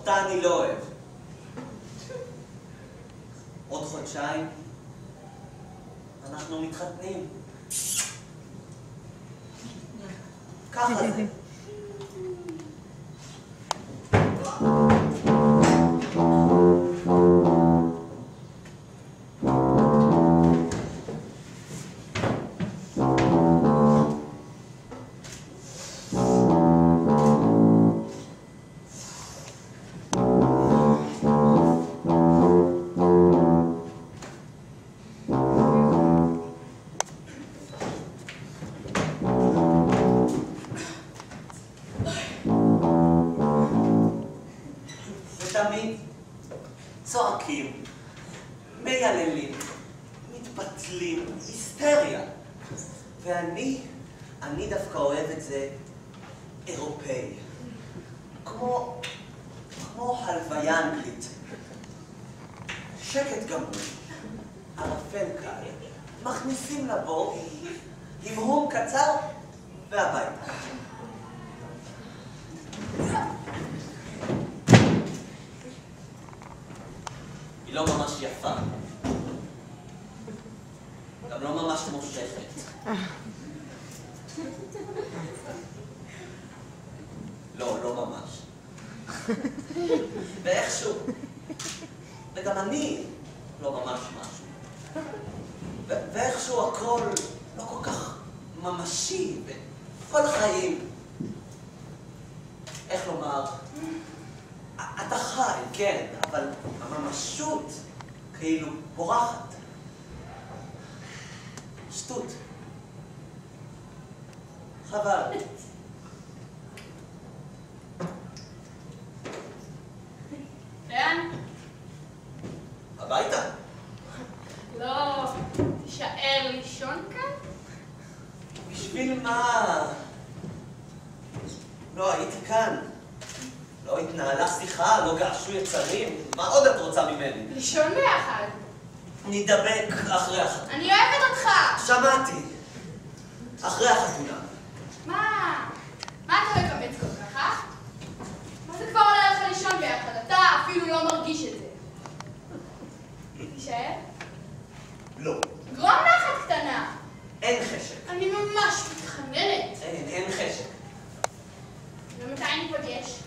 אותה אני לא אוהב. עוד חודשיים אנחנו מתחתנים. ככה זה. תמיד צועקים, מייללים, מתבטלים, היסטריה. ואני דווקא אוהב את זה אירופאי. כמו הלוויה אנגלית. שקט גמור, ערפל קל, מכניסים לבור, המהום קצר והביתה. היא לא ממש יפה. גם לא ממש מושכת. לא ממש. ואיכשהו, וגם אני לא ממש משהו. ואיכשהו הכל לא כל כך ממשי, וכל החיים, איך לומר, אתה חי, כן, אבל הממשות כאילו פורחת. שטות. חבל. לאן? הביתה. לא, תישאר לישון כאן? בשביל מה? לא, הייתי כאן. לא התנהלה שיחה, לא געשו יצרים. מה עוד את רוצה ממני? לישון ביחד. נדבק אחרי החתונה. אני אוהבת אותך! שמעתי. אחרי החתונה. מה אתה מקבץ כל כך, אה? מה זה כבר עולה לך לישון ביחד? אתה אפילו לא מרגיש את זה. תישאר? לא. גרום נחת קטנה. אין חשק. אני ממש מתחננת. אין חשק. ומתי ניפגש?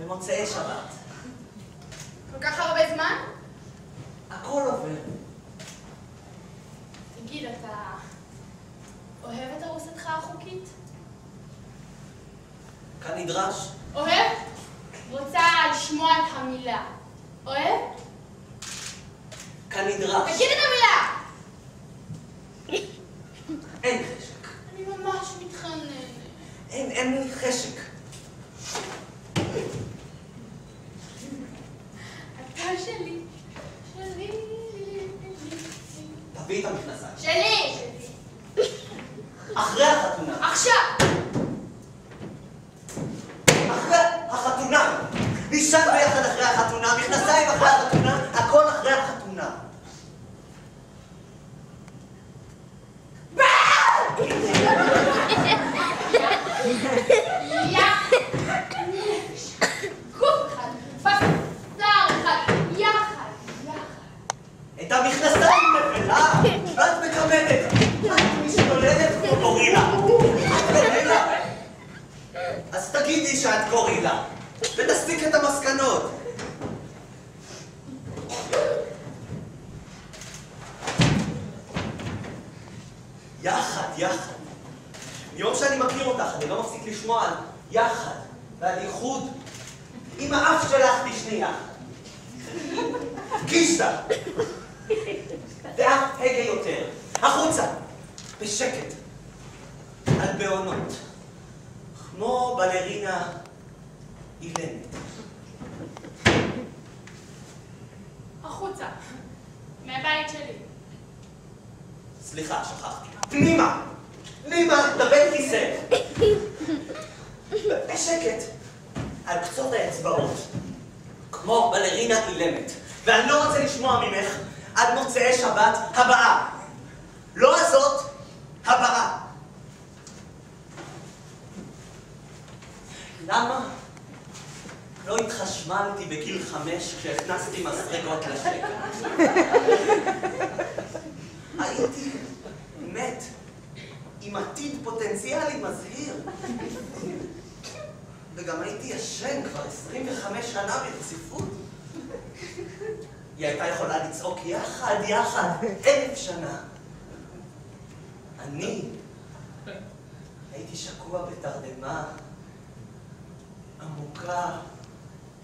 במוצאי שבת. כל כך הרבה זמן? הכל עובר. תגיד, אתה אוהב את ארוסתך החוקית? כנדרש. אוהב? רוצה לשמוע את המילה. אוהב? כנדרש. תגיד את המילה! אין חשק. אני ממש מתחננת. אין לי חשק. אתה שלי. שלי. תביאי את המכנסיים. שלי! אחרי החתונה. עכשיו! אחרי החתונה. נישן ביחד אחרי החתונה, מכנסיים אחרי החתונה, הכל אחרי החתונה. את המכנסיים נבלה, ואת מקמדת. את משתוללת כמו גורילה. את גורילה? אז תגידי שאת גורילה, ותסיק את המסקנות. יחד. מיום שאני מכיר אותך, אני לא מפסיק לשמוע על יחד ועל ייחוד. עם האף שלך תשני יחד. גיסה. ואף הגה יותר. החוצה. בשקט. על בעונות. כמו בלרינה אילמת. החוצה. מהבית שלי. סליחה, שכחתי. פנימה! דבק כיסא. בשקט. על קצות האצבעות. כמו בלרינה אילמת. ואני לא רוצה לשמוע ממך עד מוצאי שבת הבאה. לא הזאת, הבאה. למה? לא התחשמלתי בגיל 5 כשהכנסתי מסרגות לשקע. הייתי מת עם עתיד פוטנציאלי מזהיר. וגם הייתי ישן כבר 25 שנה ברציפות. היא הייתה יכולה לצעוק יחד, 1000 שנה. אני הייתי שקוע בתרדמה עמוקה,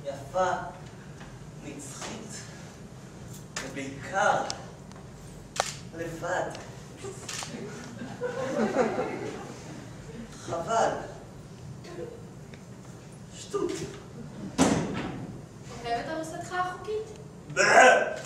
יפה, נצחית, ובעיקר לבד. חבל. שטות. אוהב את ארוסתך החוקית? בא!